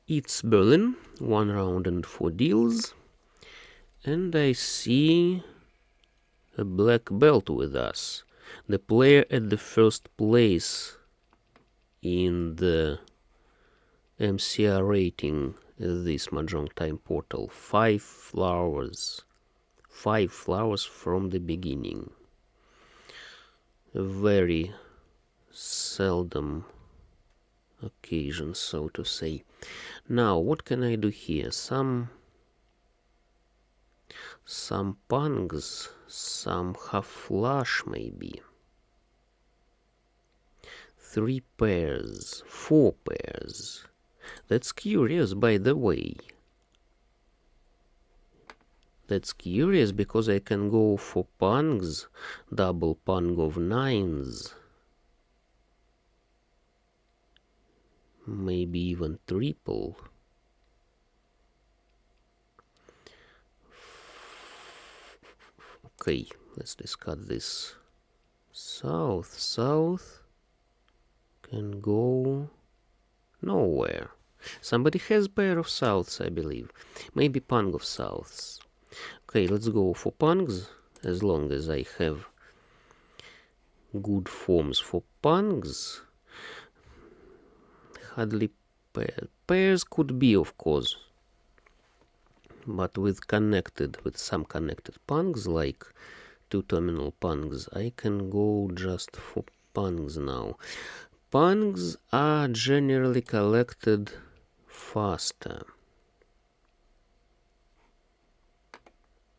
It's Berlin, 1 round and 4 deals, and I see a black belt with us. The player at the first place in the MCR rating this Mahjong Time portal. 5 flowers. 5 flowers from the beginning. A very seldom occasion, so to say. Now, what can I do here? Some pungs, some half flush maybe. 3 pairs, 4 pairs. That's curious, by the way. That's curious because I can go for pungs, double pung of 9s. Maybe even triple. Okay, let's discard this. South can go nowhere. Somebody has pair of souths, I believe. Maybe pung of souths. Okay, let's go for pungs, as long as I have good forms for pungs. Hardly pairs could be, of course, but with some connected pungs, like 2 terminal pungs, I can go just for pungs now. Pungs are generally collected faster.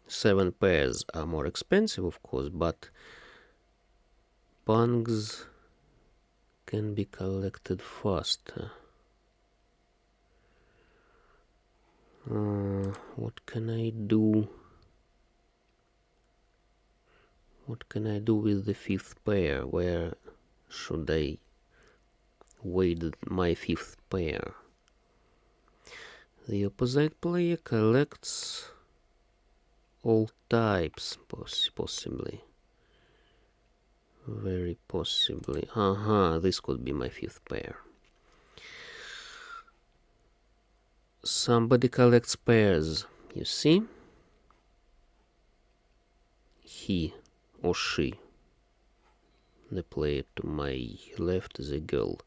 7 pairs are more expensive, of course, but pungs can be collected faster. What can I do? What can I do with the 5th pair? Where should I wait my 5th pair? The opposite player collects all types, possibly. Very possibly. This could be my 5th pair. Somebody collects pairs, you see? He or she. The player to my left is a girl.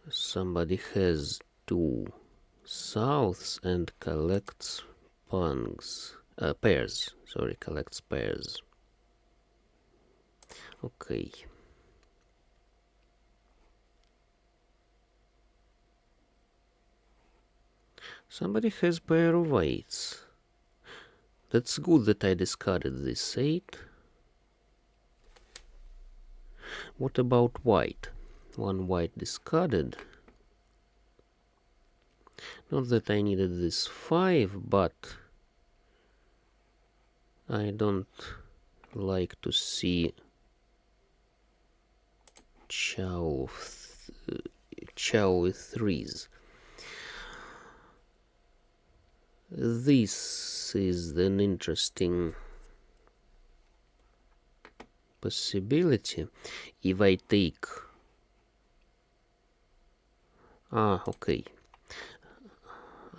Somebody has 2 souths and collects pungs. Pairs. Sorry, collects pairs. Okay. Somebody has pair of 8s. That's good that I discarded this 8. What about white? 1 white discarded. Not that I needed this 5, but I don't like to see chow with 3s. This is an interesting possibility. If I take... okay.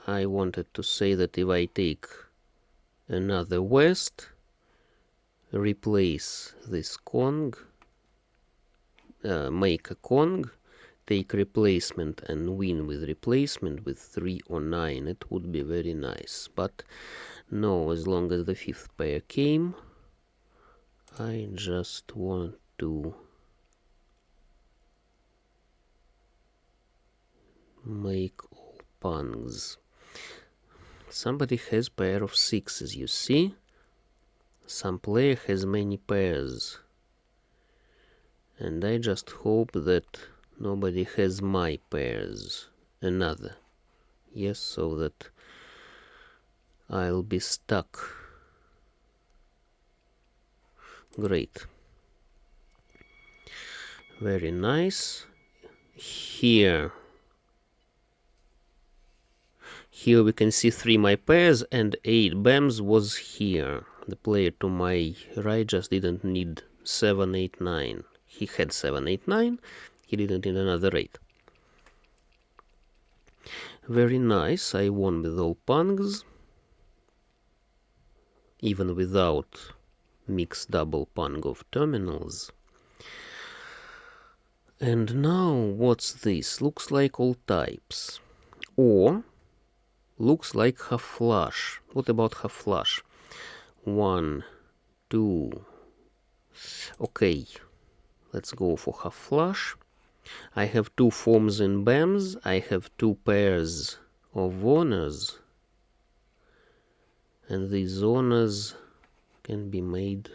I wanted to say that if I take another west, replace this Kong, make a Kong, take replacement and win with replacement with 3 or 9, it would be very nice. But no, as long as the 5th pair came, I just want to make all pungs. Somebody has pair of 6s, you see? Some player has many pairs. And I just hope that nobody has my pairs. Another. Yes, so that I'll be stuck. Great. Very nice. Here we can see 3 my pairs and 8 BAMs was here. The player to my right just didn't need 7, 8, 9. He had 7, 8, 9. He didn't need another 8. Very nice, I won with all pungs, even without mixed double pung of terminals. And now, what's this? Looks like all types. Or looks like half flush. What about half flush? 1, 2. Okay, let's go for half flush. I have two forms in BAMs. I have two pairs of honors. And these honors can be made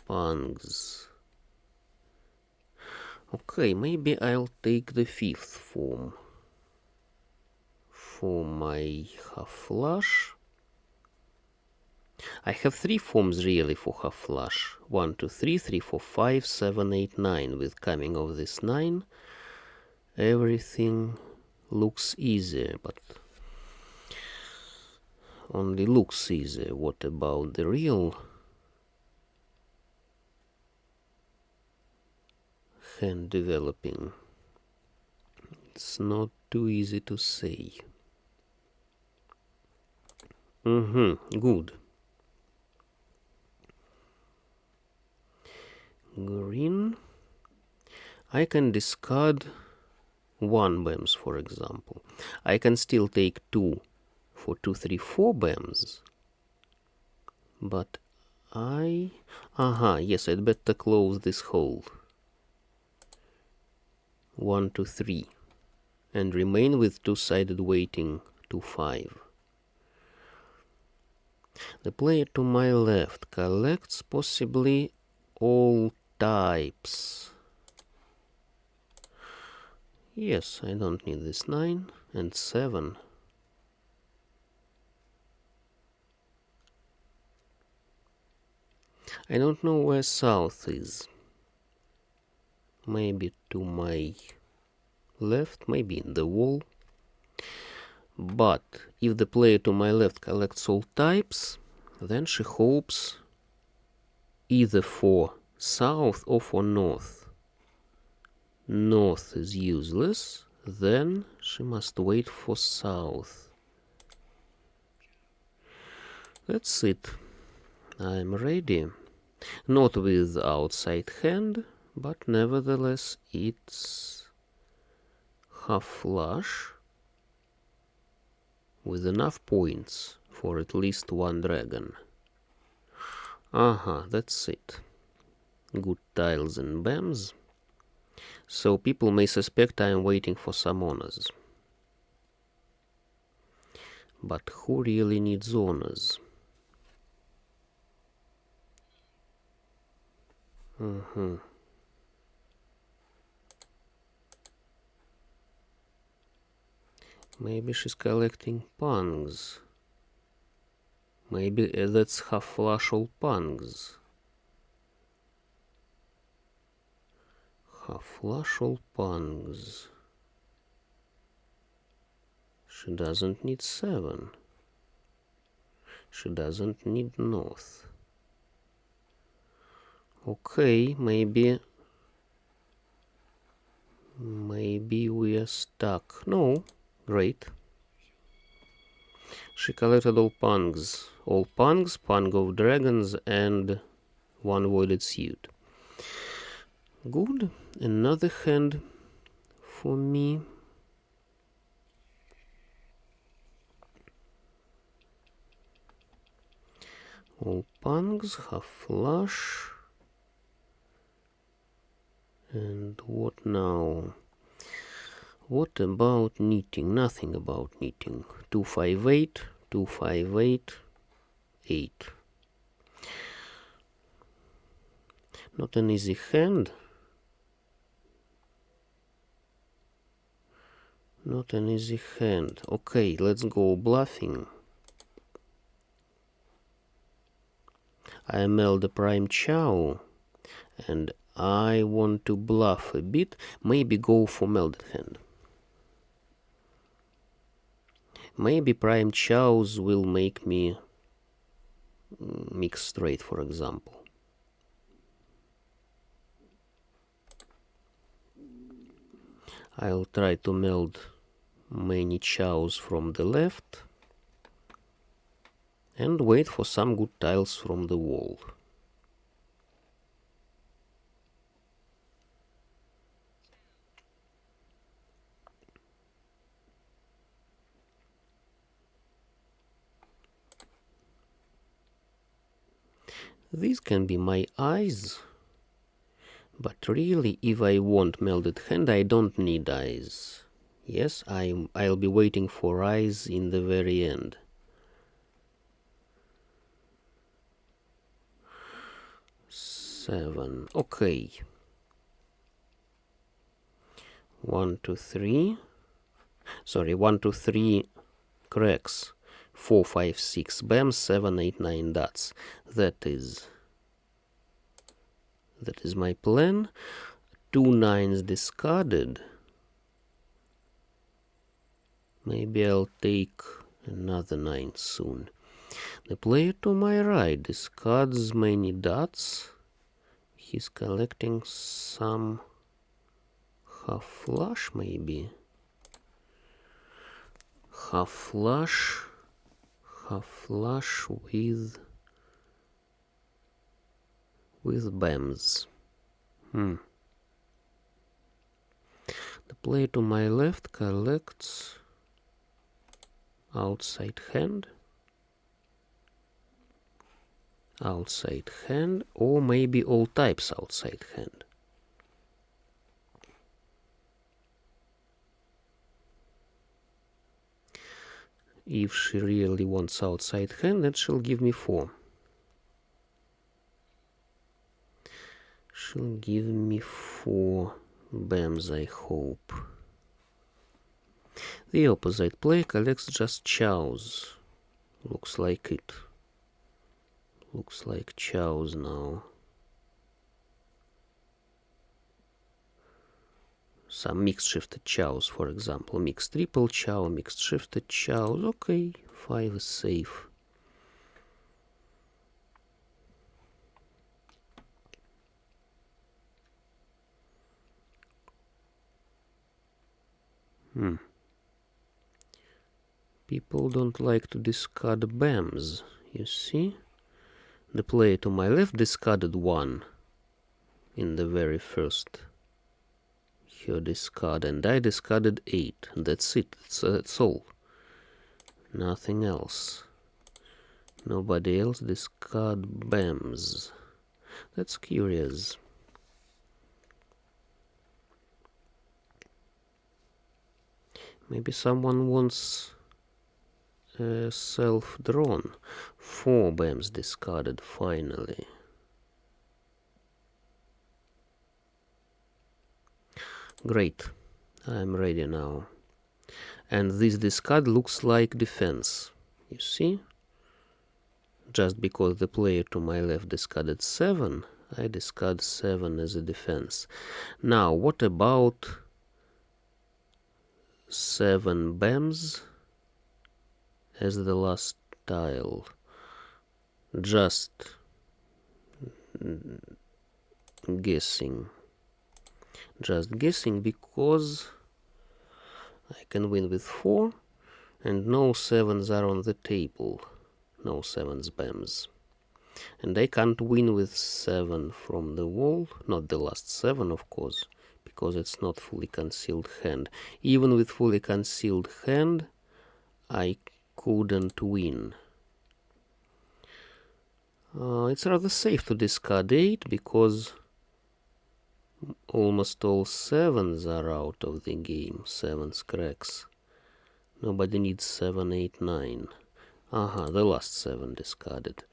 pungs. Okay, maybe I'll take the fifth form for my half flush. I have three forms really for half flush. 1, 2, 3, 3, 4, 5, 7, 8, 9. With coming of this 9, everything looks easier, but only looks easier. What about the real hand developing? It's not too easy to say. Good. Green. I can discard 1 BAMs, for example. I can still take 2 for 2, 3, 4 BAMs. But yes, I'd better close this hole. 1, 2, 3. And remain with two-sided weighting 2, 5. The player to my left collects possibly all types. Yes, I don't need this 9 and 7. I don't know where south is. Maybe to my left, maybe in the wall. But if the player to my left collects all types, then she hopes either for south or for north. North is useless, then she must wait for south. That's it. I'm ready. Not with outside hand, but nevertheless it's half flush with enough points for at least 1 dragon. That's it. Good tiles and BAMs. So people may suspect I am waiting for some honors. But who really needs honors? Maybe she's collecting pungs. Maybe that's half flush all pungs. Half flush all pungs. She doesn't need 7. She doesn't need north. Okay, maybe we are stuck. No, great. She collected all pungs. All pungs, pung of dragons, and 1 voided suit. Good. Another hand for me. All pungs, half flush. And what now? What about knitting? Nothing about knitting. 2, 5, 8, 2, 5, 8, 8. Not an easy hand. Not an easy hand. Okay, let's go bluffing. I am the prime chow, and I want to bluff a bit. Maybe go for melded hand. Maybe prime chows will make me mix straight, for example. I'll try to meld many chows from the left and wait for some good tiles from the wall. These can be my eyes, but really if I want melded hand I don't need eyes. Yes, I'll be waiting for eyes in the very end. Seven. Okay. 1, 2, 3. Sorry, 1, 2, 3 cracks. 4, 5, 6 bams, 7, 8, 9 dots. That is my plan. 2 nines discarded. Maybe I'll take another 9 soon. The player to my right discards many dots. He's collecting some half flush, maybe. Half flush with bams. The player to my left collects outside hand, or maybe all types outside hand. If she really wants outside hand, then she'll give me 4. She'll give me 4 bams, I hope. The opposite player collects just chows. Looks like it. Looks like chows now. Some mixed shifted chows, for example. Mixed triple chow, mixed shifted chows. Okay, 5 is safe. People don't like to discard bams, you see? The player to my left discarded 1 in the very first her discard, and I discarded 8. That's it. That's all. Nothing else. Nobody else discard bams. That's curious. Maybe someone wants self-drawn. 4 bams discarded finally. Great, I'm ready now. And this discard looks like defense, you see? Just because the player to my left discarded 7, I discard 7 as a defense. Now, what about 7 bams as the last tile? Just guessing. Just guessing, because I can win with 4 and no 7s are on the table. No 7s bams. And I can't win with 7 from the wall, not the last 7 of course, because it's not fully concealed hand. Even with fully concealed hand, I couldn't win. It's rather safe to discard 8, because almost all 7s are out of the game. 7s cracks. Nobody needs 7, 8, 9. The last 7 discarded.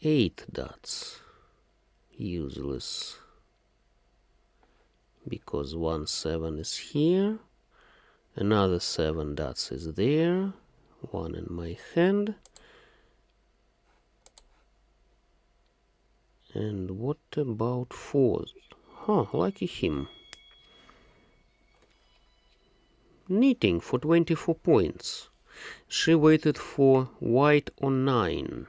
8 dots. Useless. Because 1 7 is here. Another 7 dots is there. 1 in my hand. And what about 4s? Lucky him. Knitting for 24 points. She waited for white on 9.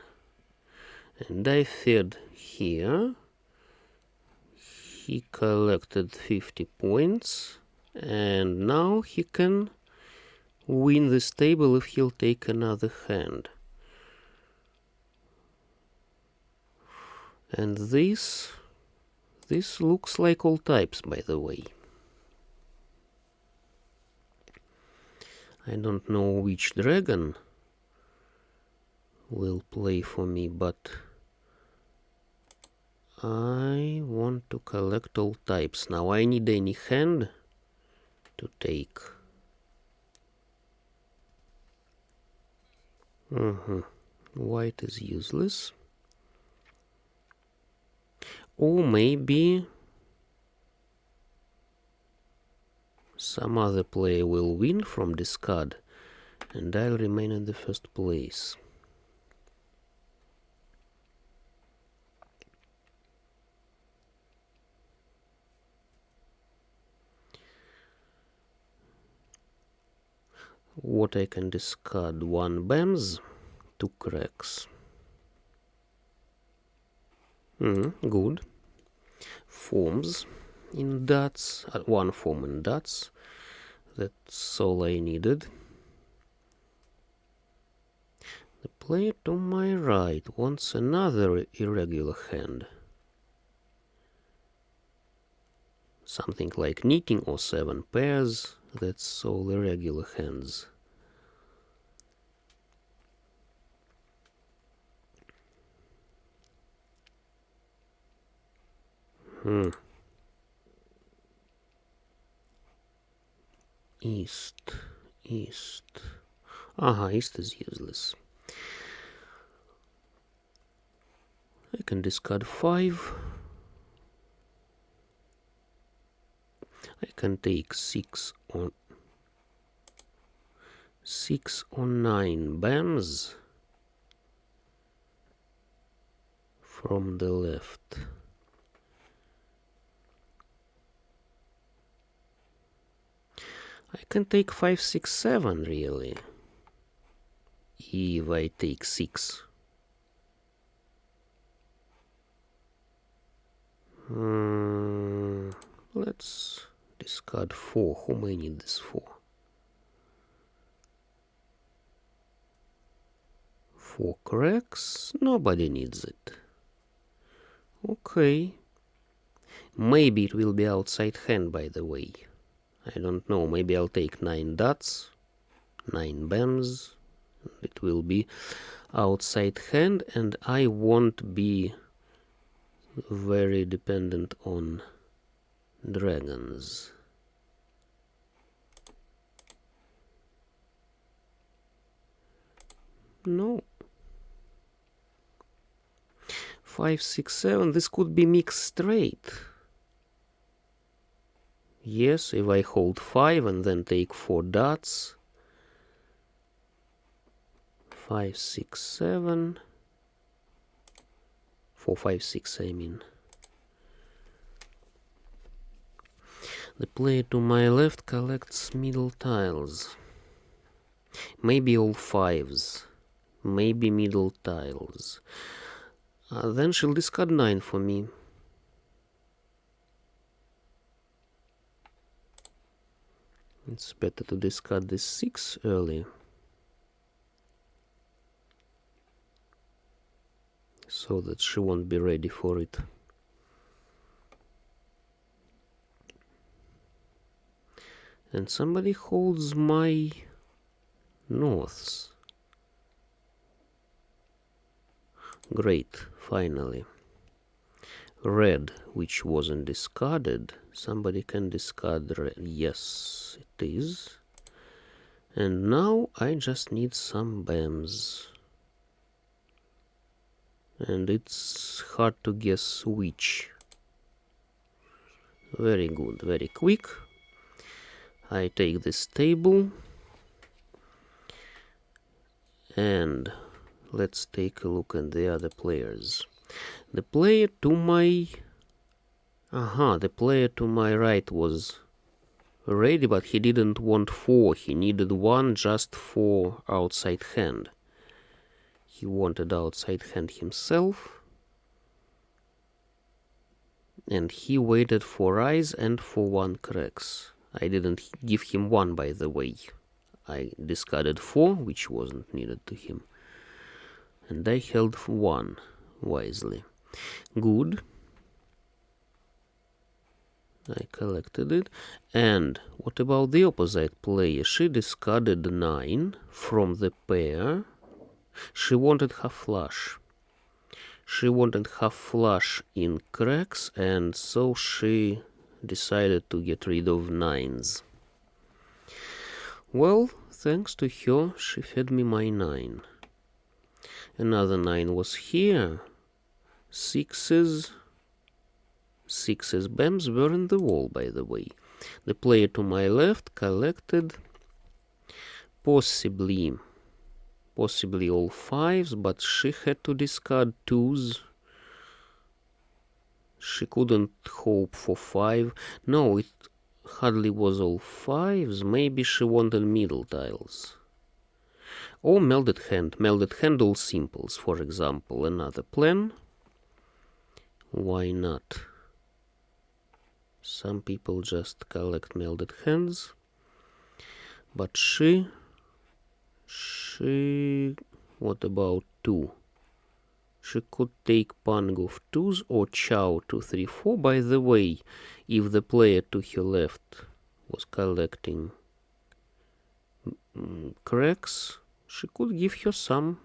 And I fed here. He collected 50 points. And now he can win this table if he'll take another hand. And this looks like all types, by the way. I don't know which dragon will play for me, but I want to collect all types. Now I need any hand to take. White is useless. Or maybe some other player will win from discard and I'll remain in the first place. What I can discard? 1 BAMs, 2 cracks. Good. Forms in dots, 1 form in dots. That's all I needed. The player to my right wants another irregular hand. Something like knitting or 7 pairs. That's all irregular hands. East. East is useless. I can discard 5. I can take 6 or 9 BAMs from the left. I can take 5, 6, 7 really, if I take 6. Let's discard 4. Who may need this 4? 4 cracks. Nobody needs it. Okay. Maybe it will be outside hand, by the way. I don't know. Maybe I'll take 9 dots, 9 BAMs. It will be outside hand, and I won't be very dependent on dragons. No. 5, 6, 7. This could be mixed straight. Yes, if I hold 5 and then take 4 dots. 5, 6, 7. 4, 5, 6, I mean. The player to my left collects middle tiles. Maybe all 5s. Maybe middle tiles. Then she'll discard 9 for me. It's better to discard this 6 early, so that she won't be ready for it. And somebody holds my norths. Great, finally. Red, which wasn't discarded. Somebody can discard red. Yes, it is. And now I just need some BAMs. And it's hard to guess which. Very good, very quick. I take this table. And let's take a look at the other players. The player to my right was ready, but he didn't want 4. He needed 1 just for outside hand. He wanted outside hand himself. And he waited for eyes and for 1 cracks. I didn't give him 1, by the way. I discarded 4, which wasn't needed to him. And I held 1 wisely. Good. I collected it. And what about the opposite player? She discarded 9 from the pair. She wanted half flush. She wanted half flush in cracks, and so she decided to get rid of 9s. Well, thanks to her, she fed me my 9. Another 9 was here. 6s. 6s. Bams were in the wall, by the way. The player to my left collected possibly all 5s, but she had to discard 2s. She couldn't hope for 5. No, it hardly was all 5s. Maybe she wanted middle tiles. Or melded hand. Melded hand all simples, for example. Another plan. Why not? Some people just collect melded hands. But she... What about 2? She could take pung of 2s or chow 2, 3, 4. By the way, if the player to her left was collecting cracks, she could give her some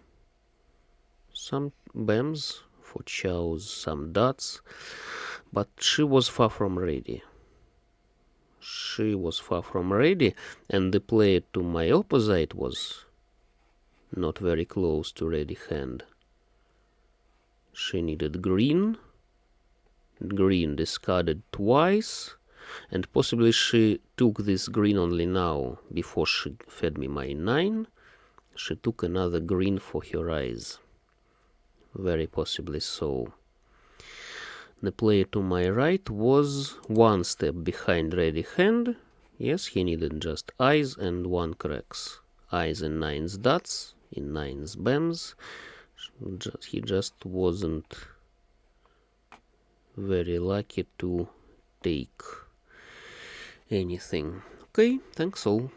bams for chows, some dots, but she was far from ready. She was far from ready, and the player to my opposite was not very close to ready hand. She needed green. Green discarded twice, and possibly she took this green only now, before she fed me my 9. She took another green for her eyes. Very possibly so. The player to my right was 1 step behind ready hand. Yes, he needed just eyes and 1 cracks. Eyes and 9s dots, in 9s bams. He just wasn't very lucky to take anything. Okay, thanks all.